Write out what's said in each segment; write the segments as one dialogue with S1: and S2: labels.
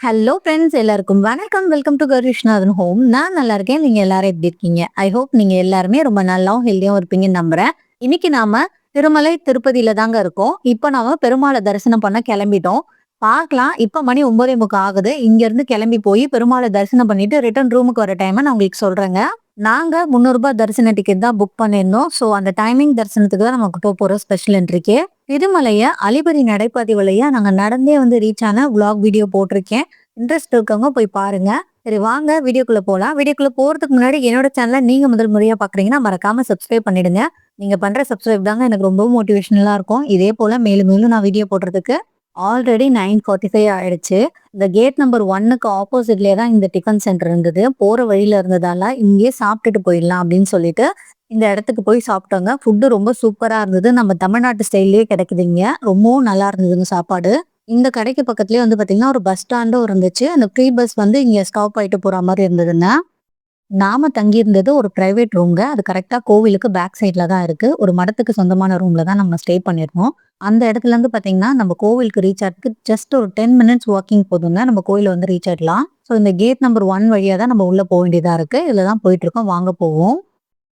S1: Hello friends, எல்லாருக்கும் வணக்கம். Welcome to Karushnathan home. நான் நல்லா இருக்கேன். நீங்க எல்லாரும் எப்படி இருக்கீங்க? ஐ ஹோப் நீங்க எல்லாருமே ரொம்ப நல்லாவும் ஹெல்தியாவும் இருப்பீங்கன்னு நம்புறேன். இன்னைக்கு நாம திருமலை திருப்பதியில தாங்க இருக்கோம். இப்ப நாம பெருமாளை தரிசனம் பண்ண கிளம்பிட்டோம். பார்க்கலாம். இப்ப மணி 9:45 ஆகுது. இங்க இருந்து கிளம்பி போய் பெருமாளை தரிசனம் பண்ணிட்டு ரிட்டர்ன் ரூமுக்கு வர டைமை நான் உங்களுக்கு சொல்றேங்க. நாங்க ₹300 தரிசன டிக்கெட் தான் புக் பண்ணியிருந்தோம். ஸோ அந்த டைமிங் தரிசனத்துக்கு தான் நமக்கு போறோம் ஸ்பெஷல் என்ட்ரிக்கு. திருமலைய அலிபரி நடைபாதை வழியா நாங்க நடந்தே ரீச் ஆன விளாக் வீடியோ போட்டிருக்கேன். இன்ட்ரெஸ்ட் இருக்கவங்க போய் பாருங்க. சரி, வாங்க வீடியோக்குள்ள போலாம். வீடியோக்குள்ள போறதுக்கு முன்னாடி என்னோட சேனலை நீங்க முதல் முறையா பாக்குறீங்கன்னா மறக்காம சப்ஸ்கிரைப் பண்ணிடுங்க. நீங்க பண்ற சப்ஸ்கிரைப் தாங்க எனக்கு ரொம்ப மோட்டிவேஷனலா இருக்கும். இதே போல மேலும் மேலும் நான் வீடியோ போடுறதுக்கு. ஆல்ரெடி 9:45 ஆயிடுச்சு. இந்த கேட் நம்பர் 1க்கு ஆப்போசிட்லயே தான் இந்த டிஃபன் சென்டர் இருந்தது. போற வழியில இருந்ததால இங்கேயே சாப்பிட்டுட்டு போயிடலாம் அப்படின்னு சொல்லிட்டு இந்த இடத்துக்கு போய் சாப்பிட்டோங்க. ஃபுட்டு ரொம்ப சூப்பரா இருந்தது. நம்ம தமிழ்நாட்டு ஸ்டைல்லயே கிடைக்குதுங்க. ரொம்பவும் நல்லா இருந்ததுங்க சாப்பாடு. இந்த கடைக்கு பக்கத்துலயே பாத்தீங்கன்னா ஒரு பஸ் ஸ்டாண்டும் இருந்துச்சு. அந்த ஃப்ரீ பஸ் இங்க ஸ்டாப் ஆயிட்டு போற மாதிரி இருந்ததுங்க. நாம தங்கியிருந்தது ஒரு பிரைவேட் ரூம்ங்க. அது கரெக்டா கோவிலுக்கு பேக் சைட்ல தான் இருக்கு. ஒரு மடத்துக்கு சொந்தமான ரூம்ல தான் நம்ம ஸ்டே பண்ணிருந்தோம். அந்த இடத்துல இருந்து பாத்தீங்கன்னா நம்ம கோவிலுக்கு ரீச் ஆகிறதுக்கு ஜஸ்ட் ஒரு 10 மினிட்ஸ் வாக்கிங் போதுங்க. நம்ம கோயில ரீச் ஆயிடலாம். ஸோ இந்த கேட் நம்பர் 1 வழியா தான் நம்ம உள்ள போக வேண்டியதா இருக்கு. இதுல தான் போயிட்டு இருக்கோம். வாங்க போவோம்.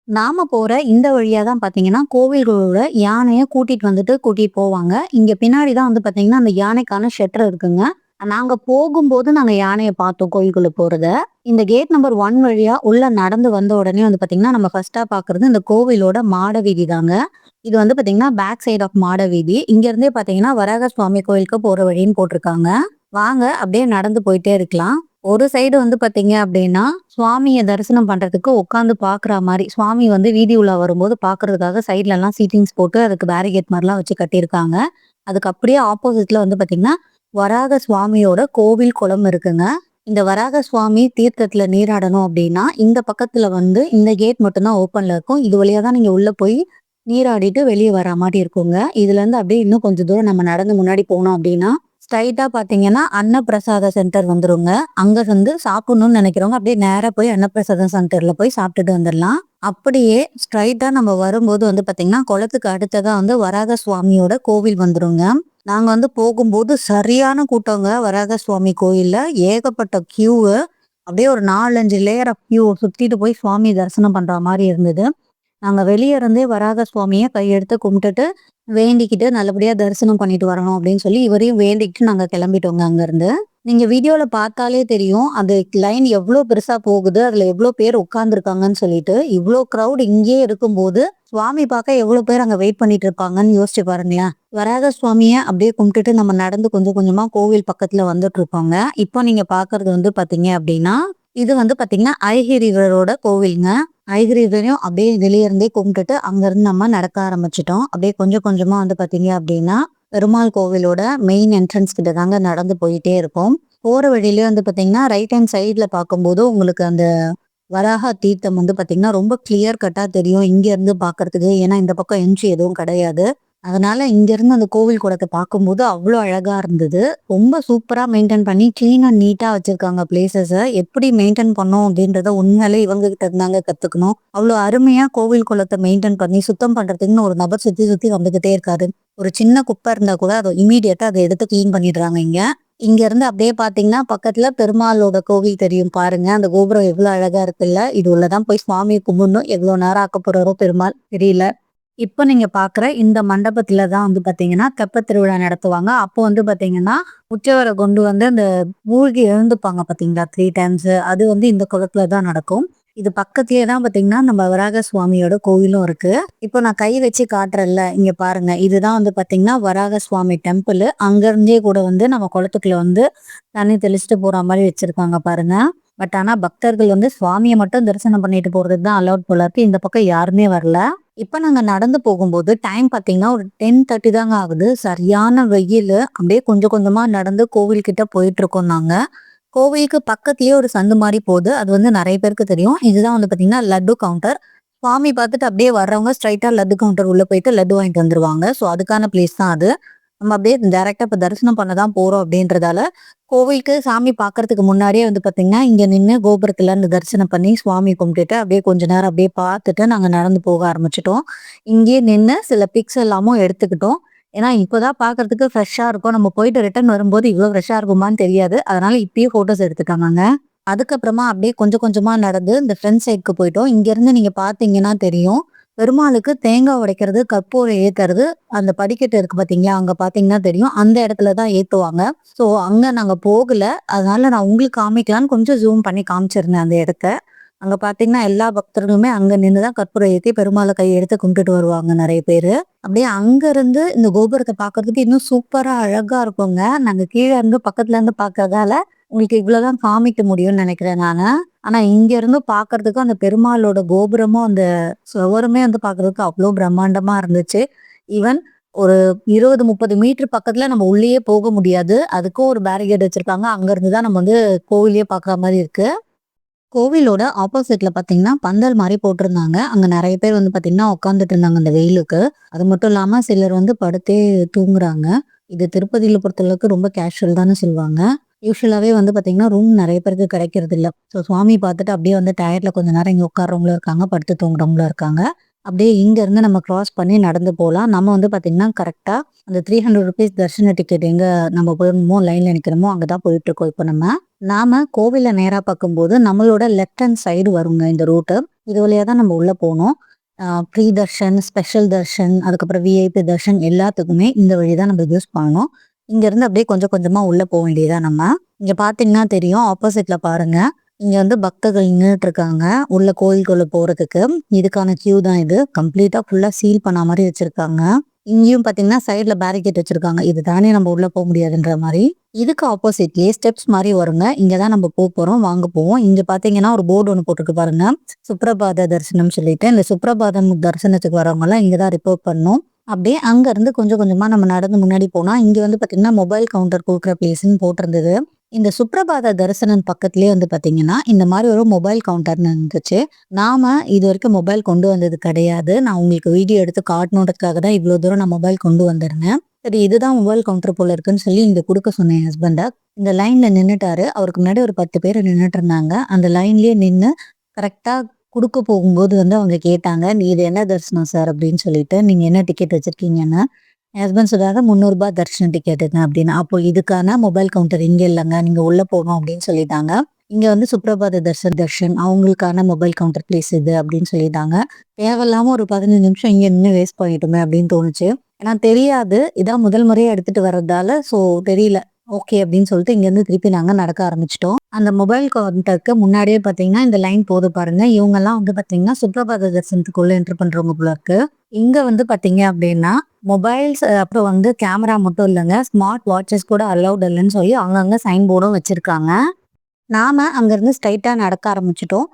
S1: நாம போற இந்த வழியா தான் பாத்தீங்கன்னா கோவில்களோட யானைய கூட்டிட்டு போவாங்க. இங்க பின்னாடி தான் பாத்தீங்கன்னா அந்த யானைக்கான ஷெட்டர் இருக்குங்க. நாங்க போகும்போது நாங்க யானைய பார்த்தோம் கோயிலுக்குள்ள போறத. இந்த கேட் நம்பர் 1 வழியா உள்ள நடந்து வந்த உடனே பாத்தீங்கன்னா நம்ம ஃபர்ஸ்டா பாக்குறது இந்த கோவிலோட மாட வீதி தாங்க. இது பாத்தீங்கன்னா பேக் சைடு ஆஃப் மாட வீதி. இங்க இருந்தே பாத்தீங்கன்னா வராக சுவாமி கோயிலுக்கு போற வழின்னு போட்டிருக்காங்க. வாங்க அப்படியே நடந்து போயிட்டே இருக்கலாம். ஒரு சைடு பாத்தீங்க அப்படின்னா சுவாமிய தரிசனம் பண்றதுக்கு உட்காந்து பாக்குற மாதிரி சுவாமி வீதி உலா வரும்போது பாக்குறதுக்காக சைட்ல எல்லாம் சீட்டிங்ஸ் போட்டு அதுக்கு பேரிகேட் மாதிரிலாம் வச்சு கட்டியிருக்காங்க. அதுக்கு அப்படியே ஆப்போசிட்ல பாத்தீங்கன்னா வராக சுவாமியோட கோவில் குளம் இருக்குங்க. இந்த வராக சுவாமி தீர்த்தத்துல நீராடணும் அப்படின்னா இந்த பக்கத்துல இந்த கேட் மட்டும்தான் ஓப்பன்ல இருக்கும். இது வழியா தான் நீங்க உள்ள போய் நீராடிட்டு வெளியே வர மாதிரி இருக்குங்க. இதுல இருந்து அப்படியே இன்னும் கொஞ்சம் தூரம் நம்ம நடந்து முன்னாடி போனோம் அப்படின்னா ஸ்ட்ரைட்டா பாத்தீங்கன்னா அன்னப்பிரசாத சென்டர் வந்துருங்க. அங்க சாப்பிடணும்னு நினைக்கிறவங்க அப்படியே நேரா போய் அன்னப்பிரசாத சென்டர்ல போய் சாப்பிட்டுட்டு வந்துடலாம். அப்படியே ஸ்ட்ரைட்டா நம்ம வரும்போது பாத்தீங்கன்னா குளத்துக்கு அடுத்ததா வராக சுவாமியோட கோவில் வந்துருங்க. நாங்க போகும்போது சரியான கூட்டங்க. வராக சுவாமி கோயில்ல ஏகப்பட்ட கியூ. அப்படியே ஒரு 4-5 லேயர் ஆஃப் கியூ சுத்திட்டு போய் சுவாமி தரிசனம் பண்ற மாதிரி இருந்தது. நாங்க வெளியே இருந்தே வராக சுவாமிய கையெடுத்து கும்பிட்டுட்டு வேண்டிக்கிட்டு நல்லபடியா தரிசனம் பண்ணிட்டு வரணும் அப்படின்னு சொல்லி இவரையும் வேண்டிக்கிட்டு நாங்க கிளம்பிட்டோங்க அங்க இருந்து. நீங்க வீடியோல பார்த்தாலே தெரியும் அது லைன் எவ்வளவு பெருசா போகுது, அதுல எவ்வளவு பேர் உட்கார்ந்துருக்காங்கன்னு சொல்லிட்டு. இவ்வளோ கிரௌட் இங்கேயே இருக்கும்போது சுவாமி பார்க்க எவ்வளவு பேர் அங்க வெயிட் பண்ணிட்டு இருப்பாங்கன்னு யோசிச்சு பாருங்களேன். வராக சுவாமிய அப்படியே கும்பிட்டுட்டு நம்ம நடந்து கொஞ்சம் கொஞ்சமா கோவில் பக்கத்துல வந்துட்டு இருக்கோங்க. இப்போ நீங்க பாக்குறது பாத்தீங்க அப்படின்னா இது பாத்தீங்கன்னா ஐகிரிவரோட கோவிலுங்க. ஐகிரிவரையும் அப்படியே வெளியே இருந்தே கும்பிட்டுட்டு அங்க இருந்து நம்ம நடக்க ஆரம்பிச்சிட்டோம். அப்படியே கொஞ்சம் கொஞ்சமா பாத்தீங்க அப்படின்னா பெருமாள் கோவிலோட மெயின் என்ட்ரன்ஸ் கிட்ட தாங்க நடந்து போயிட்டே இருக்கும். போற வழியிலே பாத்தீங்கன்னா ரைட் ஹேண்ட் சைட்ல பார்க்கும்போது உங்களுக்கு அந்த வராக தீர்த்தம் பாத்தீங்கன்னா ரொம்ப கிளியர் கட்டா தெரியும் இங்க இருந்து பாக்குறதுக்கு. ஏன்னா இந்த பக்கம் என்ட்ரி எதுவும் கிடையாது. அதனால இங்க இருந்து அந்த கோவில் குளத்தை பார்க்கும்போது அவ்வளோ அழகா இருந்தது. ரொம்ப சூப்பரா மெயின்டைன் பண்ணி கிளீன் அண்ட் நீட்டா வச்சிருக்காங்க பிளேசஸ. எப்படி மெயின்டைன் பண்ணோம் அப்படின்றத உண்மையிலே இவங்க கிட்ட இருந்தாங்க கத்துக்கணும். அவ்வளோ அருமையா கோவில் குளத்தை மெயின்டைன் பண்ணி சுத்தம் பண்றதுக்குன்னு ஒரு நபர் சுத்தி சுத்தி வந்துகிட்டே இருக்காரு. ஒரு சின்ன குப்பை இருந்தா கூட அதை இமீடியட்டா அதை எடுத்து கிளீன் பண்ணிடுறாங்க இங்க. இங்க இருந்து அப்படியே பாத்தீங்கன்னா பக்கத்துல பெருமாளோட கோவில் தெரியும் பாருங்க. அந்த கோபுரம் எவ்வளவு அழகா இருக்குல்ல. இது உள்ளதான் போய் சுவாமியை கும்பிடணும். எவ்வளவு நேரம் ஆக்க போறாரோ பெருமாள் தெரியல. இப்ப நீங்க பாக்குற இந்த மண்டபத்துல தான் பாத்தீங்கன்னா தெப்பத் திருவிழா நடத்துவாங்க. அப்போ பாத்தீங்கன்னா உற்சவரை கொண்டு அந்த மூழ்கி எழுந்துப்பாங்க பாத்தீங்களா 3 டைம்ஸ். அது இந்த குளத்துல தான் நடக்கும். இது பக்கத்துலயே தான் பாத்தீங்கன்னா நம்ம வராக சுவாமியோட கோவிலும் இருக்கு. இப்போ நான் கை வச்சு காட்டுறேன்ல, இங்க பாருங்க. இதுதான் பாத்தீங்கன்னா வராக சுவாமி டெம்பிள். அங்க இருந்தே கூட நம்ம குளத்துக்குள்ள தண்ணி தெளிச்சுட்டு போற மாதிரி வச்சிருக்காங்க பாருங்க. பட் ஆனா பக்தர்கள் சுவாமியை மட்டும் தரிசனம் பண்ணிட்டு போறதுக்கு தான் அலௌட் போல இருக்கு. இந்த பக்கம் யாருமே வரல. இப்ப நாங்க நடந்து போகும்போது டைம் பாத்தீங்கன்னா ஒரு 10:30 தாங்க ஆகுது. சரியான வெயில். அப்படியே கொஞ்சம் கொஞ்சமா நடந்து கோவில் கிட்ட போயிட்டு இருக்கோம் நாங்க. கோவிலுக்கு பக்கத்துலயே ஒரு சந்து மாதிரி போகுது. அது நிறைய பேருக்கு தெரியும். இதுதான் பாத்தீங்கன்னா லட்டு கவுண்டர். சுவாமி பார்த்துட்டு அப்படியே வர்றவங்க ஸ்ட்ரைட்டா லட்டு கவுண்டர் உள்ள போயிட்டு லட்டு வாங்கிட்டு வந்துருவாங்க. ஸோ அதுக்கான பிளேஸ் தான் அது. நம்ம அப்படியே டைரக்டா இப்ப தரிசனம் பண்ணதான் போறோம் அப்படின்றதால கோவிலுக்கு சாமி பாக்குறதுக்கு முன்னாடியே பாத்தீங்கன்னா இங்க நின்று கோபுரத்துல இருந்து தரிசனம் பண்ணி சுவாமி கும்பிட்டுட்டு அப்படியே கொஞ்ச நேரம் அப்படியே பார்த்துட்டு நாங்க நடந்து போக ஆரம்பிச்சிட்டோம். இங்கேயே நின்று சில பிக்ஸ் எல்லாமும் எடுத்துக்கிட்டோம். ஏன்னா இப்போதான் பார்க்கறதுக்கு ஃப்ரெஷ்ஷா இருக்கும். நம்ம போயிட்டு ரிட்டர்ன் வரும்போது இவ்வளோ ஃப்ரெஷ்ஷா இருக்குமான்னு தெரியாது. அதனால இப்பயே ஃபோட்டோஸ் எடுத்துட்டாங்கங்க. அதுக்கப்புறமா அப்படியே கொஞ்சம் கொஞ்சமா நடந்து இந்த ஃப்ரண்ட் சைடுக்கு போயிட்டோம். இங்கேருந்து நீங்க பார்த்தீங்கன்னா தெரியும். பெருமாளுக்கு தேங்காய் உடைக்கிறது, கற்பூரம் ஏத்துறது, அந்த படிக்கட்டு இருக்கு பார்த்தீங்களா? அங்க பார்த்தீங்கன்னா தெரியும். அந்த இடத்துல தான் ஏத்துவாங்க. ஸோ அங்க நாங்க போகல. அதனால நான் உங்களுக்கு காமிக்கலான்னு கொஞ்சம் ஜூம் பண்ணி காமிச்சிருந்தேன் அந்த இடத்த. அங்க பார்த்தீங்கன்னா, எல்லா பக்தர்களுமே அங்க நின்னு தான் கற்பூரம் ஏத்தி பெருமாள கையெடுத்து கும்பிட்டுட்டு வருவாங்க நெறைய பேரு. அப்படியே அங்க இருந்து இந்த கோபுரத்த பார்க்கறதுக்கு இன்னும் சூப்பரா அழகா இருக்குங்க. நாங்க கீழ இருந்து பக்கத்துல இருந்து பார்க்கறதால, உங்களுக்கு இவ்வளோதான் காமிக்க முடியும்னு நெனைக்கிறேன் நானு. ஆனா இங்க இருந்து பார்க்கறதுக்கு அந்த பெருமாளோட கோபுரமும், அந்த சுவருமே வந்து பார்க்கறதுக்கு அவ்ளோ பிரம்மாண்டமா இருந்துச்சு. ஈவன் ஒரு 20, 30 மீட்டர் பக்கத்துல நம்ம உள்ளேயே போக முடியாது. அதுக்கும் ஒரு பேரிகேட் வச்சிருக்காங்க. அங்க இருந்து தான் நம்ம வந்து கோவிலே பார்க்குற மாரி இருக்கு. கோவிலோட ஆப்போசிட்ல பார்த்தீங்கன்னா, பந்தல் மாரி போட்டிருந்தாங்க. அங்க நெறைய பேர் வந்து பார்த்தீங்கன்னா, உட்காந்துட்டு இருந்தாங்க அந்த வெயிலுக்கு. அது மட்டும் இல்லாம சிலர் வந்து படுத்தே தூங்குறாங்க. இது திருப்பதியில பொறுத்தளவுக்கு ரொம்ப கேஷுவல் தான்னு சொல்லுவாங்க. யூசுவலாவே வந்து பார்த்தீங்கன்னா, ரூம் நெறைய பேருக்கு கிடைக்கிறதில்ல. ஸோ சுவாமி பார்த்துட்டு அப்படியே வந்து டயர்ட்ல கொஞ்ச நேரம் இங்க உட்கார்றவங்களும் இருக்காங்க, படுத்து தூங்குறவங்களும் இருக்காங்க. அப்படியே இங்கருந்து நம்ம கிராஸ் பண்ணி நடந்து போலாம். நம்ம வந்து பார்த்தீங்கன்னா, கரெக்ட்டா அந்த ₹300 தர்ஷன டிக்கெட் எங்க நம்ம போணுமோ, லைன்ல நிக்கிறோமோ, அங்க தான் போயிட்டுருக்கோம் இப்ப நம்ம. நாம கோவில நேரா பார்க்கும்போது, நம்மளோட லெஃப்ட் ஹேண்ட் சைடு வருங்க இந்த ரூட்டு. இது வழியா தான் நம்ம உள்ள போணும். ப்ரீ தர்ஷன், ஸ்பெஷல் தர்ஷன், அதுக்கப்புறம் விஐபி தர்ஷன் எல்லாத்துக்குமே இந்த வழி தான் நம்ம யூஸ் பண்ணணும். இங்கருந்து அப்படியே கொஞ்சம் கொஞ்சமா உள்ள போ வேண்டியதுதான் நம்ம. இங்க பார்த்தீங்கன்னா தெரியும், ஆப்போசிட்ல பாருங்க. இங்க வந்து பக்தர்கள் நின்னுட்டு இருக்காங்க. உள்ள கோயிலுக்குள்ள போறதுக்கு. இதுக்கான கியூ தான் இது. கம்ப்ளீட்டா ஃபுல்லா சீல் பண்ண மாரி வச்சிருக்காங்க. இங்கேயும் பார்த்தீங்கன்னா, சைடுல பேரிகேட் வச்சிருக்காங்க. இது தாண்டி நம்ம உள்ள போ முடியாதுன்ற மாரி. இதுக்கு ஆப்போசிட்லயே ஸ்டெப்ஸ் மாரி வருங்க. இங்க தான் நம்ம போறோம். வாங்க போவோம். இங்க பார்த்தீங்கன்னா, ஒரு போர்டு ஒண்ணு போட்டிருக்கு பாருங்க. சுப்ரபாத தரிசனம் சொல்லிட்டு. இந்த சுப்ரபாதம் தரிசனத்துக்கு வரவங்கலாம் இங்க தான் ரிப்போர்ட் பண்ணணும். அப்படியே அங்க இருந்து கொஞ்சம் கொஞ்சமா நம்ம நடந்து முன்னாடி போனா, இங்க வந்து பார்த்தீங்கன்னா, மொபைல் கவுண்டர் குடுக்குற பிளேஸ்ன்னு போட்டிருந்தது. இந்த சுப்ரபாத தரிசனம் பக்கத்திலேயே வந்து பார்த்தீங்கன்னா, இந்த மாரி ஒரு மொபைல் கவுண்டர்ன்னு இருந்துச்சு. நாம இதுவரைக்கும் மொபைல் கொண்டு வந்தது கிடையாது. நான் உங்களுக்கு வீடியோ எடுத்து காட்டணுன்றதுக்காக தான் இவ்வளோ தூரம் நான் மொபைல் கொண்டு வந்திருந்தேன். சரி இதுதான் மொபைல் கவுண்டர் போல இருக்குன்னு சொல்லி இங்க குடுக்க சொன்னேன் என் ஹஸ்பண்ட. இந்த லைன்ல நின்னுட்டாரு. அவருக்கு முன்னாடி ஒரு 10 பேர் நின்னுட்டு இருந்தாங்க. அந்த லைன்லயே நின்னு கரெக்ட்டா குடுக்க போகும்போது வந்து அவங்க கேட்டாங்க, "நீ இது என்ன தரிசனம் சார்?" அப்படின்னு சொல்லிட்டு. "நீங்க என்ன டிக்கெட் வச்சிருக்கீங்கன்னு?" என் ஹஸ்பண்ட் சொல்றாரு, "ரூ. 300 தர்ஷன் டிக்கெட்டுங்க" அப்படின்னு. அப்போ இதுக்கான மொபைல் கவுண்டர் இங்க இல்லங்க. நீங்க உள்ள போணும் அப்படின்னு சொல்லிட்டாங்க. இங்க வந்து சுப்ரபாத தர்ஷன் அவங்களுக்கான மொபைல் கவுண்டர் பிளேஸ் இது அப்படின்னு சொல்லிட்டாங்க. தேவையில்லாம ஒரு 15 நிமிஷம் இங்க நின்னு வேஸ்ட் பண்ணிட்டோமே அப்படின்னு தோணுச்சு. ஏன்னா தெரியாது. இதான் முதல் முறையா எடுத்துட்டு வர்றதால, ஸோ தெரியல. ஓகே அப்படின்னு சொல்லிட்டு இங்கேருந்து திருப்பி நாங்க நடக்க ஆரம்பிச்சுட்டோம். அந்த மொபைல் கவுண்டருக்கு முன்னாடியே பார்த்தீங்கன்னா, இந்த லைன் போது பாருங்க. இவங்கலாம் வந்து பார்த்தீங்கன்னா, சுப்ரபாத தரிசனத்துக்குள்ள என்டர் பண்றவங்க போல இருக்கு. இங்க வந்து பார்த்தீங்க அப்படின்னா, மொபைல்ஸ் அப்புறம் வந்து கேமரா மட்டும் இல்லங்க. ஸ்மார்ட் வாட்சஸ் கூட அலவுட் இல்லன்னு சொல்லி அங்கங்க சைன் போர்டும் வச்சிருக்காங்க. நாம அங்கருந்து ஸ்ட்ரைட்டா நடக்க ஆரம்பிச்சுட்டோம்.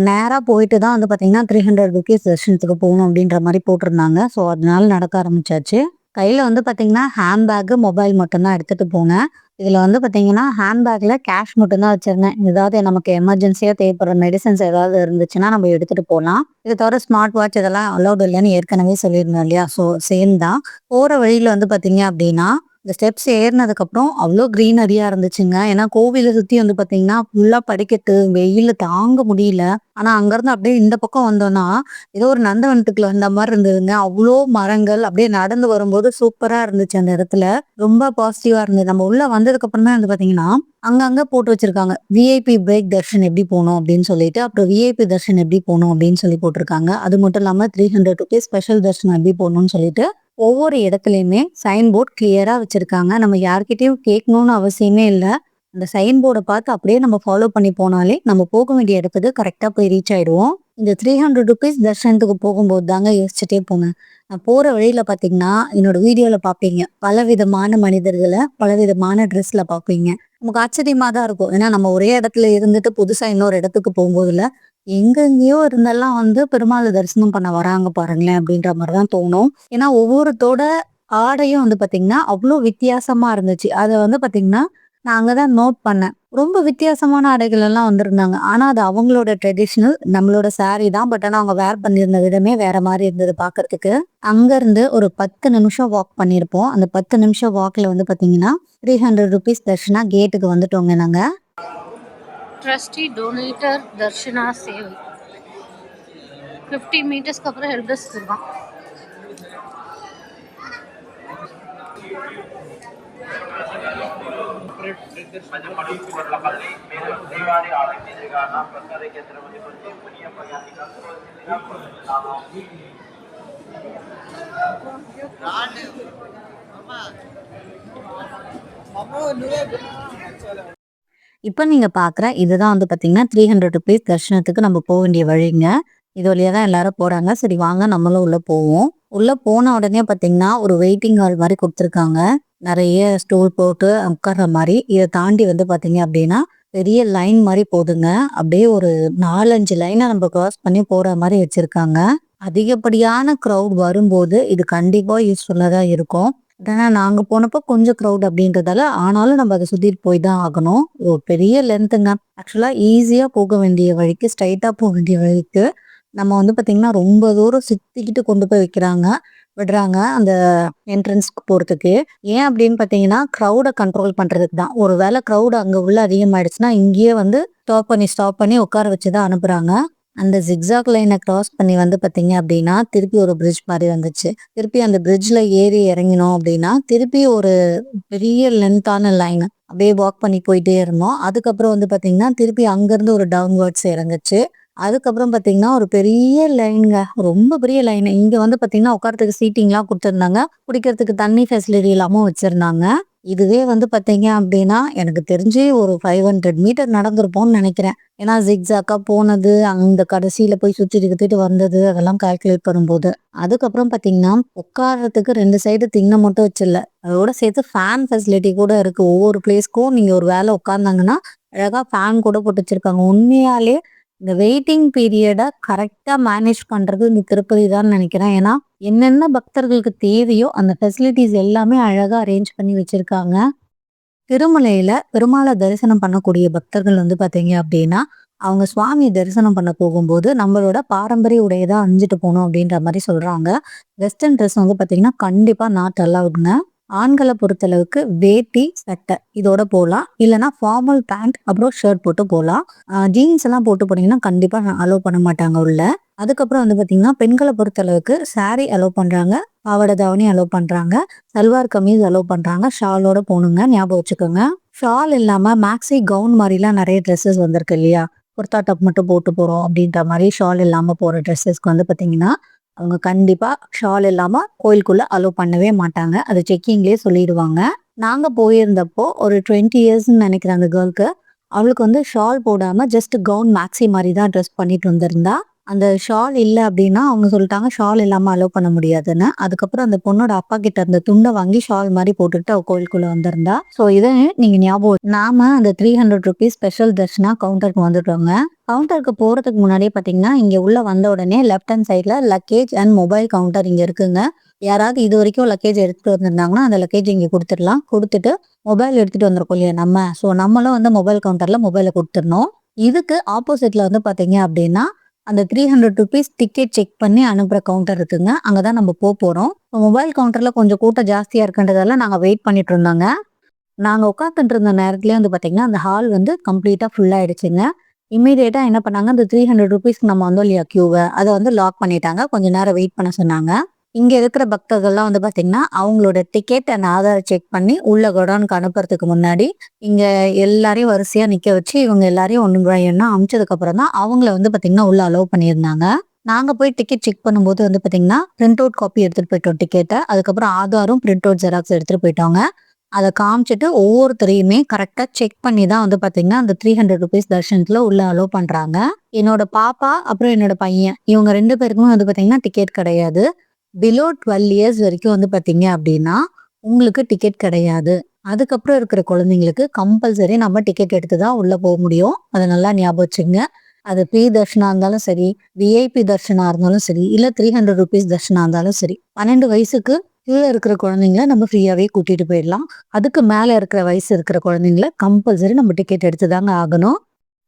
S1: நேரா போயிட்டு தான் வந்து பார்த்தீங்கன்னா, ₹300 தரிசனத்துக்கு போகணும் அப்படின்ற மாரி போட்டிருந்தாங்க. ஸோ, அதனால நடக்க ஆரம்பிச்சாச்சு. கையில வந்து பார்த்தீங்கன்னா, ஹேண்ட் பேக்கு, மொபைல் மட்டும் தான் எடுத்துட்டு போனேன். இதுல வந்து பார்த்தீங்கன்னா, ஹேண்ட் பேக்ல கேஷ் மட்டும் தான் வச்சிருந்தேன். ஏதாவது நமக்கு எமர்ஜென்சியா தேவைப்படுற மெடிசின்ஸ் ஏதாவது இருந்துச்சுன்னா, நம்ம எடுத்துட்டு போலாம். இத தவிர ஸ்மார்ட் வாட்ச் இதெல்லாம் அலவுட் இல்லன்னு ஏற்கனவே சொல்லியிருந்தேன் இல்லையா? ஸோ, சேம் தான். போற வழியில வந்து பார்த்தீங்க அப்படின்னா, இந்த ஸ்டெப்ஸ் ஏறுனதுக்கப்புறம் அவ்ளோ கிரீனரியா இருந்துச்சுங்க. ஏன்னா கோவில சுத்தி வந்து பார்த்தீங்கன்னா, ஃபுல்லா படிக்கட்டு, வெயிலு தாங்க முடியல. ஆனா அங்கருந்து அப்படியே இந்த பக்கம் வந்தோம்னா, ஏதோ ஒரு நந்தவனத்துக்குள்ள வந்த மாரி இருந்ததுங்க. அவ்ளோ மரங்கள் அப்படியே நடந்து வரும்போது சூப்பரா இருந்துச்சு அந்த இடத்துல. ரொம்ப பாசிட்டிவா இருந்தது. நம்ம உள்ள வந்ததுக்கப்புறம் தான் வந்து பார்த்தீங்கன்னா, அங்கங்க போட்டு வச்சிருக்காங்க. விஐபி பிரேக் தர்ஷன் எப்படி போணும் அப்படின்னு சொல்லிட்டு, அப்புறம் விஐபி தர்ஷன் எப்படி போணும் அப்படின்னு சொல்லி போட்டிருக்காங்க. அது மட்டும் இல்லாம ₹300 ஸ்பெஷல் தர்ஷனம் எப்படி போணும்னு சொல்லிட்டு ஒவ்வொரு இடத்துலயுமே சைன் போர்ட் கிளியரா வச்சிருக்காங்க. நம்ம யார்கிட்டயும் கேட்கணும்னு அவசியமே இல்ல. அந்த சைன் போர்ட பார்த்து அப்படியே நம்ம ஃபாலோ பண்ணி போனாலே, நம்ம போக வேண்டிய இடத்துக்கு கரெக்ட்டா போய் ரீச் ஆயிடுவோம். இந்த ₹300 தர்ஷனத்துக்கு போகும்போது தாங்க யோசிச்சுட்டே போனேன். நான் போற வழியில பார்த்தீங்கன்னா, என்னோட வீடியோல பார்ப்பீங்க. பலவிதமான மனிதர்கள, பலவிதமான ட்ரெஸ்ல பார்ப்பீங்க. நமக்கு ஆச்சரியமா தான் இருக்கும். ஏன்னா நம்ம ஒரே இடத்துல இருந்துட்டு புதுசா இன்னொரு இடத்துக்கு போகும்போதுல, எங்கெங்கேயோ இருந்தெல்லாம் வந்து பெருமாள தரிசனம் பண்ண வராங்க பாருங்களேன்! அப்படின்ற மாரி தான் தோணும். ஏன்னா ஒவ்வொருத்தோட ஆடையும் வந்து பார்த்தீங்கன்னா, அவ்ளோ வித்தியாசமா இருந்துச்சு. அத வந்து பார்த்தீங்கன்னா, நான் அங்க தான் நோட் பண்ணேன். ரொம்ப வித்தியாசமான ஆடைகள் எல்லாம் வந்திருந்தாங்க. ஆனா அது அவங்களோட ட்ரெடிஷனல் நம்மளோட சாரி தான். பட் ஆனா அவங்க வேர் பண்ணியிருந்த விதமே வேற மாரி இருந்தது பார்க்கறதுக்கு. அங்கருந்து ஒரு 10 நிமிஷம் வாக் பண்ணியிருப்போம். அந்த 10 நிமிஷம் வாக்ல வந்து பார்த்தீங்கன்னா, ₹300 தர்ஷனா கேட்டுக்கு வந்துட்டோங்க நாங்க.
S2: ட்ரஸ்டி டொனேட்டர் தர்ஷனா சேவை 50 மீட்டர்ஸ்க்கு அப்புறம் ஹெல்ப் டெஸ்க் இருக்கான்.
S3: म्हणजे पंढरपूरला खाल्ली देवारी आरती दिगाना प्रसारे केंद्रामध्ये म्हणजे पुण्यप्पा या ठिकाणी
S1: இப்ப நீங்க பாக்குற இதுதான் வந்து பாத்தீங்கன்னா 300 ருபீஸ் தர்ஷனத்துக்கு நம்ம போக வேண்டிய வழிங்க. இது வழியா தான் எல்லாரும் போறாங்க. சரி வாங்க நம்மளும் உள்ள போவோம். உள்ள போன உடனே பாத்தீங்கன்னா ஒரு வெயிட்டிங் ஹால் மாதிரி கொடுத்துருக்காங்க. நிறைய ஸ்டூல் போட்டு உட்கார்ற மாதிரி. இதை தாண்டி வந்து பாத்தீங்க அப்படின்னா பெரிய லைன் மாதிரி போதுங்க. அப்படியே ஒரு 4-5 லைனை நம்ம கிராஸ் பண்ணி போற மாதிரி வச்சிருக்காங்க. அதிகப்படியான க்ரௌட் வரும்போது இது கண்டிப்பா யூஸ்ஃபுல்லா தான் இருக்கும். ஏன்னா நாங்க போனப்போ கொஞ்சம் க்ரௌட் அப்படின்றதால ஆனாலும் நம்ம அதை சுத்திட்டு போய் தான் ஆகணும். ஒரு பெரிய லென்த்துங்க. ஆக்சுவலா ஈஸியா போக வேண்டிய வழிக்கு ஸ்ட்ரைட்டா போக வேண்டிய வழிக்கு நம்ம வந்து பாத்தீங்கன்னா ரொம்ப தூரம் சுத்திக்கிட்டு கொண்டு போய் விடுறாங்க அந்த என்ட்ரன்ஸ்க்கு போறதுக்கு. ஏன் அப்படின்னு பாத்தீங்கன்னா க்ரௌட கண்ட்ரோல் பண்றதுக்கு தான். ஒரு வேளை க்ரௌட் அங்க உள்ள அதிகமாயிடுச்சுன்னா இங்கேயே வந்து ஸ்டாப் பண்ணி உட்கார வச்சுதான் அனுப்புறாங்க. அந்த ஜிக்ஸாக் லைனை கிராஸ் பண்ணி வந்து பாத்தீங்க அப்படின்னா திருப்பி ஒரு பிரிட்ஜ் மாதிரி வந்துச்சு. திருப்பி அந்த பிரிட்ஜ்ல ஏறி இறங்கினோம் அப்படின்னா திருப்பி ஒரு பெரிய லென்த்தான லைன் அப்படியே வாக் பண்ணி போயிட்டே இருந்தோம். அதுக்கப்புறம் வந்து பாத்தீங்கன்னா திருப்பி அங்கிருந்து ஒரு டவுன்வர்ட்ஸ் இறங்குச்சு. அதுக்கப்புறம் பாத்தீங்கன்னா ஒரு பெரிய லைனுங்க. ரொம்ப பெரிய லைன். இங்க வந்து பாத்தீங்கன்னா உட்காரத்துக்கு சீட்டிங்லாம் கொடுத்துருந்தாங்க. குடிக்கிறதுக்கு தண்ணி ஃபெசிலிட்டி எல்லாமும் வச்சிருந்தாங்க. இதுவே வந்து பாத்தீங்க அப்படின்னா எனக்கு தெரிஞ்சு ஒரு 500 மீட்டர் நடந்திருப்போம்னு நினைக்கிறேன். ஏன்னா ஜிக்ஸாக்கா போனது அந்த கடைசியில போய் சுத்திட்டு வந்தது அதெல்லாம் கால்குலேட் பண்ணும்போது. அதுக்கப்புறம் பாத்தீங்கன்னா உட்கார்றதுக்கு 2 சைடு திண்ணை மட்டும் வச்சிடல. அதோட சேர்த்து ஃபேன் ஃபெசிலிட்டி கூட இருக்கு. ஒவ்வொரு பிளேஸ்க்கும் நீங்க ஒரு வேலை உட்கார்ந்தாங்கன்னா அழகா ஃபேன் கூட போட்டு வச்சிருக்காங்க. உண்மையாலே இந்த வெயிட்டிங் பீரியட கரெக்டா மேனேஜ் பண்றது இந்த திருப்பதி தான் நினைக்கிறேன். ஏன்னா என்னென்ன பக்தர்களுக்கு தேவையோ அந்த ஃபெசிலிட்டிஸ் எல்லாமே அழகா அரேஞ்ச் பண்ணி வச்சிருக்காங்க. திருமலையில பெருமாளை தரிசனம் பண்ணக்கூடிய பக்தர்கள் வந்து பாத்தீங்க அப்படின்னா அவங்க சுவாமி தரிசனம் பண்ண போகும்போது நம்மளோட பாரம்பரிய உடையை தான் அணிஞ்சிட்டு போகணும் அப்படின்ற மாதிரி சொல்றாங்க. வெஸ்டர்ன் ட்ரெஸ் வந்து பாத்தீங்கன்னா கண்டிப்பா நாட் அலவுட்ங்க. ஆண்களை பொறுத்தளவுக்கு வேட்டி சட்டை இதோட போகலாம். இல்லைன்னா ஃபார்மல் பேண்ட் அப்புறம் ஷர்ட் போட்டு போகலாம். ஜீன்ஸ் எல்லாம் போட்டு போனீங்கன்னா கண்டிப்பா அலோவ் பண்ண மாட்டாங்க உள்ள. அதுக்கப்புறம் வந்து பாத்தீங்கன்னா பெண்களை பொறுத்தளவுக்கு saree அலோவ் பண்றாங்க. பாவாடை தாவணி அலோவ் பண்றாங்க. சல்வார் கமீஸ் அலோவ் பண்றாங்க. ஷாலோட போகணுங்க. ஞாபகம் வச்சுக்கோங்க. ஷால் இல்லாம மேக்ஸி கவுன் மாதிரிலாம் நிறைய ட்ரெஸ்ஸஸ் வந்திருக்கு இல்லையா? குர்தா டாப் மட்டும் போட்டு போறோம் அப்படின்ற மாதிரி ஷால் இல்லாம போற ட்ரெஸ்ஸஸ்க்கு வந்து பாத்தீங்கன்னா அவங்க கண்டிப்பா ஷால் இல்லாம கோயிலுக்குள்ள அலோவ் பண்ணவே மாட்டாங்க. அது செக்கிங்லயே சொல்லிடுவாங்க. நாங்க போயிருந்தப்போ ஒரு 20 இயர்ஸ்ன்னு நினைக்கிறேன் அந்த கேர்ளுக்கு. அவளுக்கு வந்து ஷால் போடாம ஜஸ்ட் கவுன் மேக்ஸி மாதிரி தான் ட்ரெஸ் பண்ணிட்டு வந்திருந்தா. அந்த ஷால் இல்ல அப்படின்னா அவங்க சொல்லிட்டாங்க ஷால் இல்லாம அலோவ் பண்ண முடியாதுன்னு. அதுக்கப்புறம் அந்த பொண்ணோட அப்பா கிட்ட இருந்த துண்டை வாங்கி ஷால் மாதிரி போட்டுட்டு அவ கோயிலுக்குள்ள வந்திருந்தா. சோ இதை நீங்க ஞாபகம் நாம அந்த 300 ருபீஸ் ஸ்பெஷல் தர்ஷனா கவுண்டருக்கு வந்துட்டோங்க. கவுண்டருக்கு போறதுக்கு முன்னாடியே பாத்தீங்கன்னா இங்க உள்ள வந்த உடனே லெஃப்ட் ஹேண்ட் சைட்ல லக்கேஜ் அண்ட் மொபைல் கவுண்டர் இங்க இருக்குங்க. யாராவது இது வரைக்கும் லக்கேஜ் எடுத்துட்டு வந்திருந்தாங்கன்னா அந்த லக்கேஜ் இங்க கொடுத்துடலாம். கொடுத்துட்டு மொபைல் எடுத்துட்டு வந்திருக்கோம் இல்லையா நம்ம. ஸோ நம்மளும் வந்து மொபைல் கவுண்டர்ல மொபைலை கொடுத்துடணும். இதுக்கு ஆப்போசிட்ல வந்து பாத்தீங்க அப்படின்னா அந்த 300 ருபீஸ் டிக்கெட் செக் பண்ணி அனுப்புற கவுண்டர் இருக்குங்க. அங்கதான் நம்ம போறோம். மொபைல் கவுண்டர்ல கொஞ்சம் கூட்டம் ஜாஸ்தியா இருக்குன்றதால நாங்க வெயிட் பண்ணிட்டு இருந்தாங்க. நாங்க உட்காந்துட்டு இருந்த நேரத்துலயே வந்து பாத்தீங்கன்னா அந்த ஹால் வந்து கம்ப்ளீட்டா ஃபுல் ஆயிடுச்சுங்க. இமீடியட்டா என்ன பண்ணாங்க அந்த 300 ருபீஸ்க்கு நம்ம வந்தோம் இல்லையா கியூவை அதை வந்து லாக் பண்ணிட்டாங்க. கொஞ்ச நேரம் வெயிட் பண்ண சொன்னாங்க. இங்க இருக்கிற பக்தர்கள்லாம் வந்து பாத்தீங்கன்னா அவங்களோட டிக்கெட் அண்ட் ஆதார் செக் பண்ணி உள்ள கோடவுனுக்கு அனுப்புறதுக்கு முன்னாடி இங்க எல்லாரையும் வரிசையா நிக்க வச்சு இவங்க எல்லாரையும் ஒண்ணு அமிச்சதுக்கு அப்புறம் தான் அவங்கள வந்து பாத்தீங்கன்னா உள்ள அலோவ் பண்ணியிருந்தாங்க. நாங்க போய் டிக்கெட் செக் பண்ணும்போது வந்து பாத்தீங்கன்னா பிரிண்ட் அவுட் காப்பி எடுத்துட்டு போயிட்டோம் டிக்கெட்டை. அதுக்கப்புறம் ஆதாரும் பிரிண்ட் அவுட் ஜெராக்ஸ் எடுத்துட்டு போயிட்டோங்க. அதை காமிச்சிட்டு ஒவ்வொருத்தரையுமே கரெக்டா செக் பண்ணி தான் வந்து பாத்தீங்கன்னா அந்த 300 ருபீஸ் தர்ஷனத்துல உள்ள அலோவ் பண்றாங்க. என்னோட பாப்பா அப்புறம் என்னோட பையன் இவங்க 2 பேருக்குமே வந்து பாத்தீங்கன்னா டிக்கெட் கிடையாது. பிலோ 12 இயர்ஸ் வரைக்கும் வந்து பாத்தீங்க அப்படின்னா உங்களுக்கு டிக்கெட் கிடையாது. அதுக்கப்புறம் இருக்கிற குழந்தைங்களுக்கு கம்பல்சரி நம்ம டிக்கெட் எடுத்து தான் உள்ள போக முடியும். அதை நல்லா ஞாபகம் வச்சுங்க. அது ஃப்ரீ தர்ஷனா இருந்தாலும் சரி, விஐபி தர்ஷனா இருந்தாலும் சரி, இல்ல 300 ருபீஸ் தர்ஷனா இருந்தாலும் சரி, 12 வயசுக்கு கீழே இருக்கிற குழந்தைங்கள நம்ம ஃப்ரீயாவே கூட்டிட்டு போயிடலாம். அதுக்கு மேல இருக்கிற வயசு இருக்கிற குழந்தைங்கள கம்பல்சரி நம்ம டிக்கெட் எடுத்துதாங்க ஆகணும்.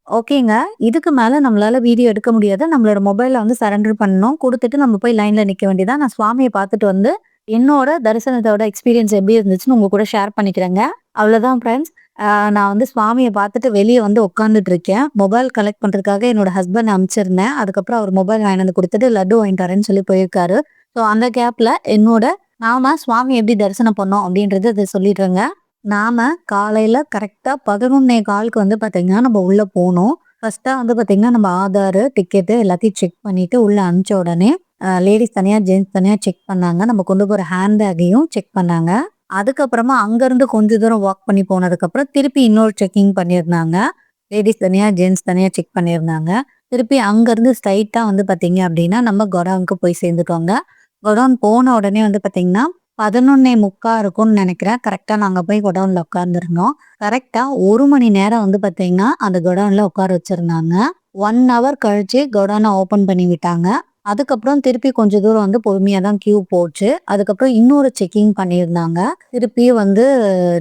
S1: ஓகேங்க. இதுக்கு மேல நம்மளால வீடியோ எடுக்க முடியாது. நம்மளோட மொபைல வந்து சரண்டர் பண்ணணும். குடுத்துட்டு நம்ம போய் லைன்ல நிக்க வேண்டியதுதான். நான் சுவாமிய பார்த்துட்டு வந்து என்னோட தரிசனத்தோட எக்ஸ்பீரியன்ஸ் எப்படி இருந்துச்சுன்னு உங்க கூட ஷேர் பண்ணிக்கிறேங்க. அவ்வளவுதான் ஃப்ரெண்ட்ஸ். நான் வந்து சுவாமிய பார்த்துட்டு வெளிய வந்து உட்கார்ந்துட்டு இருக்கேன். மொபைல் கலெக்ட் பண்றதுக்காக என்னோட ஹஸ்பண்ட் அனுப்பிச்சிருந்தேன். அதுக்கப்புறம் அவர் மொபைல் வாங்கிட்டு வந்து குடுத்துட்டு லட்டு வாங்கிட்டு வரேன்னு சொல்லி போயிருக்காரு. ஸோ அந்த கேப்ல நாம சுவாமி எப்படி தரிசனம் பண்ணோம் அப்படின்றது அதை சொல்லிடுறேங்க. நாம காலையில கரெக்டா 11:15க்கு வந்து பாத்தீங்கன்னா நம்ம உள்ள போனோம். ஃபர்ஸ்டா வந்து பாத்தீங்கன்னா நம்ம ஆதார், டிக்கெட்டு எல்லாத்தையும் செக் பண்ணிட்டு உள்ள அனுப்பிச்ச உடனே லேடிஸ் தனியா, ஜென்ட்ஸ் தனியா செக் பண்ணாங்க. நம்ம கொண்டு போற ஹேண்ட் பேக்கையும் செக் பண்ணாங்க. அதுக்கப்புறமா அங்கருந்து கொஞ்ச தூரம் வாக் பண்ணி போனதுக்கப்புறம் திருப்பி இன்னொரு செக்கிங் பண்ணியிருந்தாங்க. லேடிஸ் தனியா, ஜென்ட்ஸ் தனியா செக் பண்ணியிருந்தாங்க. திருப்பி அங்கருந்து ஸ்ட்ரைட்டா வந்து பாத்தீங்க அப்படின்னா நம்ம கோடவுனுக்கு போய் சேர்ந்துட்டோங்க. கோடவுன் போன உடனே வந்து பாத்தீங்கன்னா 11:45 இருக்கும்னு நினைக்கிறேன். கரெக்டா நாங்க போய் கோடவுன்ல உட்கார்ந்துருந்தோம். கரெக்டா 1 மணி நேரம் வந்து பாத்தீங்கன்னா அந்த கோடவுன்ல உட்கார வச்சிருந்தாங்க. 1 ஹவர் கழிச்சு கோடவுன ஓப்பன் பண்ணி விட்டாங்க. அதுக்கப்புறம் திருப்பி கொஞ்ச தூரம் வந்து பொறுமையா தான் கியூ போச்சு. அதுக்கப்புறம் இன்னொரு செக்கிங் பண்ணியிருந்தாங்க. திருப்பியும் வந்து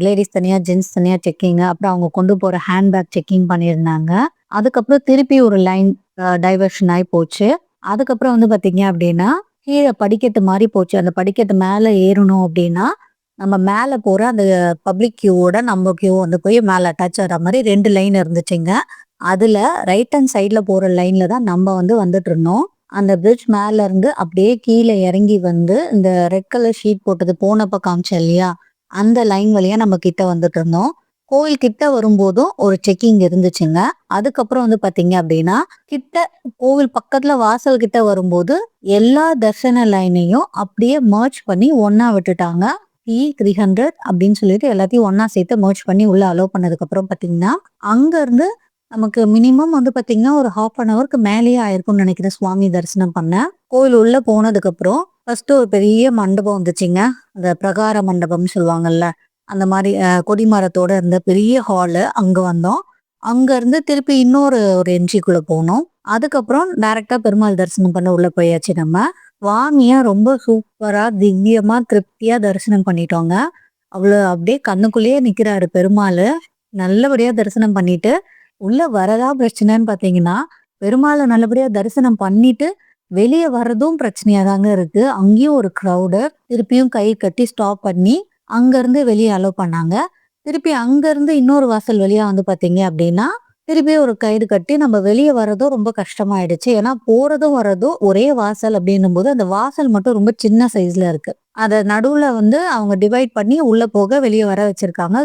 S1: லேடிஸ் தனியா, ஜென்ட்ஸ் தனியா செக்கிங். அப்புறம் அவங்க கொண்டு போற ஹேண்ட் பேக் செக்கிங் பண்ணியிருந்தாங்க. அதுக்கப்புறம் திருப்பி ஒரு லைன் டைவர்ஷன் ஆயி போச்சு. அதுக்கப்புறம் வந்து பாத்தீங்க அப்படின்னா கீழ படிக்கட்டு மாரி போச்சு. அந்த படிக்கட்டு மேல ஏறணும் அப்படின்னா, நம்ம மேல போற அந்த பப்ளிக் கியூவோட நம்ம கியூ வந்து போய் மேல அட்டாச் ஆகுற மாரி 2 லைன் இருந்துச்சுங்க. அதுல ரைட் ஹேண்ட் சைட்ல போற லைன்ல தான் நம்ம வந்து வந்துட்டுருந்தோம். அந்த பிரிட்ஜ் மேல இருந்து அப்படியே கீழ இறங்கி வந்து இந்த ரெட் கலர் ஷீட் போட்டது போனப்ப காமிச்சேன் இல்லையா? அந்த லைன் வழியா நம்ம கிட்ட வந்துட்டுருந்தோம். கோயில் கிட்ட வரும்போதும் ஒரு செக்கிங் இருந்துச்சுங்க. அதுக்கப்புறம் வந்து பாத்தீங்க அப்படின்னா, கிட்ட கோவில் பக்கத்துல வாசல் கிட்ட வரும்போது எல்லா தர்சன லைனையும் அப்படியே மெர்ஜ் பண்ணி ஒண்ணா விட்டுட்டாங்க. T300 அப்படின்னு சொல்லிட்டு எல்லாத்தையும் ஒண்ணா சேர்த்து மெர்ஜ் பண்ணி உள்ள அலோவ் பண்ணதுக்கப்புறம் பாத்தீங்கன்னா, அங்க இருந்து நமக்கு மினிமம் வந்து பாத்தீங்கன்னா ஒரு 1/2 அன் ஹவருக்கு மேலேயே ஆயிருக்கும்னு நினைக்கிறேன் சுவாமி தரிசனம் பண்ண. கோயில் உள்ள போனதுக்கப்புறம் ஃபர்ஸ்ட் ஒரு பெரிய மண்டபம் வந்துச்சுங்க. அந்த பிரகார மண்டபம்னு சொல்லுவாங்கல்ல. அந்த மாரி கொடிமரத்தோட இருந்த பெரிய ஹாலு அங்க வந்தோம். அங்க இருந்து திருப்பி இன்னொரு ஒரு என்ட்ரிக்குள்ள போனோம். அதுக்கப்புறம் டைரக்ட்டா பெருமாள் தரிசனம் பண்ண உள்ள போயாச்சு நம்ம. சுவாமிய ரொம்ப சூப்பரா, திவ்யமா, திருப்தியா தரிசனம் பண்ணிட்டோங்க. அப்படியே கண்ணுக்குள்ளேயே நிக்கிறாரு பெருமாளு. நல்லபடியா தரிசனம் பண்ணிட்டு, உள்ள வரதா பிரச்சனைன்னு பாத்தீங்கன்னா, பெருமாள நல்லபடியா தரிசனம் பண்ணிட்டு, வெளிய வர்றதும் பிரச்சனையா தாங்க இருக்கு. அங்கேயும் ஒரு கிரவுடு. திருப்பியும் கை கட்டி ஸ்டாப் பண்ணி, அங்கருந்து வெளிய அலோவ் பண்ணாங்க. திருப்பி அங்கருந்து இன்னொரு வாசல் வழியா வந்து பாத்தீங்க அப்படின்னா, திருப்பியும் ஒரு கயிறு கட்டி நம்ம வெளிய வர்றதும் ரொம்ப கஷ்டமாயிடுச்சு. ஏன்னா போறதும் வர்றதும் ஒரே வாசல் அப்படின்னும்போது, அந்த வாசல் மட்டும் ரொம்ப சின்ன சைஸ்ல இருக்கு. அத நடுவுல வந்து அவங்க டிவைட் பண்ணி உள்ள போக, வெளிய வர வச்சிருக்காங்க.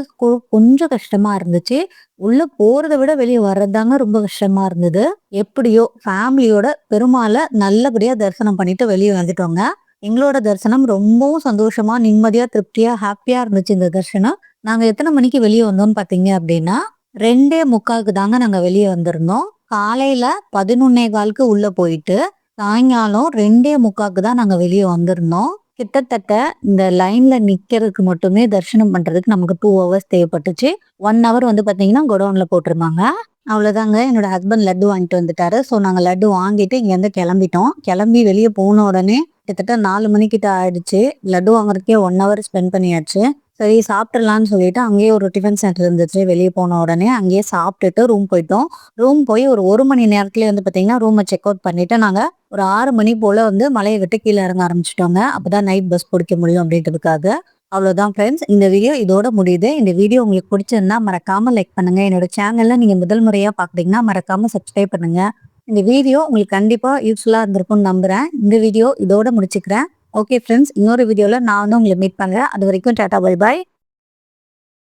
S1: கொஞ்சம் கஷ்டமா இருந்துச்சு. உள்ள போறத விட வெளிய வர்றதுதாங்க ரொம்ப கஷ்டமா இருந்தது. எப்படியோ ஃபேமிலியோட பெருமாள நல்லபடியா தரிசனம் பண்ணிட்டு வெளிய வந்துட்டோங்க. எங்களோட தரிசனம் ரொம்பவும் சந்தோஷமா, நிம்மதியா, திருப்தியா, ஹேப்பியா இருந்துச்சு இந்த தரிசனம். நாங்க எத்தன மணிக்கு வெளிய வந்தோம்னு பாத்தீங்க அப்படின்னா, 2:45க்கு தாங்க நாங்க வெளிய வந்திருந்தோம். காலையில 11:15க்கு உள்ள போயிட்டு, சாயங்காலம் 2:45க்கு தான் நாங்க வெளிய வந்திருந்தோம். கிட்டத்தட்ட இந்த லைன்ல நிக்கிறதுக்கு மட்டுமே தரிசனம் பண்றதுக்கு நமக்கு 2 ஹவர்ஸ் தேவைப்பட்டுச்சு. 1 ஹவர் வந்து பாத்தீங்கன்னா கோடவுன்ல போட்டிருந்தாங்க. அவ்வளோதாங்க. என்னோட ஹஸ்பண்ட் லட்டு வாங்கிட்டு வந்துட்டாரு. ஸோ நாங்க லட்டு வாங்கிட்டு இங்கேருந்து கிளம்பிட்டோம். கிளம்பி வெளிய போன உடனே கிட்டத்தட்ட 4 மணிக்கிட்ட ஆயிடுச்சு. லட்டு வாங்குறதுக்கே 1 ஹவர் ஸ்பெண்ட் பண்ணியாச்சு. சரி சாப்பிட்றலான்னு சொல்லிட்டு அங்கேயே ஒரு டிஃபன் சென்டர் இருந்துச்சு. வெளிய போன உடனே அங்கேயே சாப்பிட்டுட்டு ரூம் போயிட்டோம். ரூம் போய் ஒரு 1 மணி நேரத்திலேயே வந்து பாத்தீங்கன்னா ரூம செக் அவுட் பண்ணிட்டு நாங்க ஒரு 6 மணி போல வந்து மலைய விட்டு கீழ இறங்க ஆரம்பிச்சுட்டோங்க. அப்பதான் நைட் பஸ் பிடிக்க முடியும் அப்படின்றதுக்காக. அவ்வளோதான் ஃப்ரெண்ட்ஸ். இந்த வீடியோ இதோட முடியுது. இந்த வீடியோ உங்களுக்கு பிடிச்சிருந்தா மறக்காம லைக் பண்ணுங்க. என்னோட சேனல்ல நீங்க முதல் முறையா பாக்குறீங்கன்னா மறக்காம சப்ஸ்கிரைப் பண்ணுங்க. இந்த வீடியோ உங்களுக்கு கண்டிப்பா யூஸ்ஃபுல்லா இருந்திருக்கும்னு நம்புறேன். இந்த வீடியோ இதோட முடிச்சுக்கிறேன். ஓகே ஃப்ரெண்ட்ஸ், இன்னொரு வீடியோல நான் வந்து உங்களை மீட் பண்றேன். அது வரைக்கும் டாடா பை பாய்.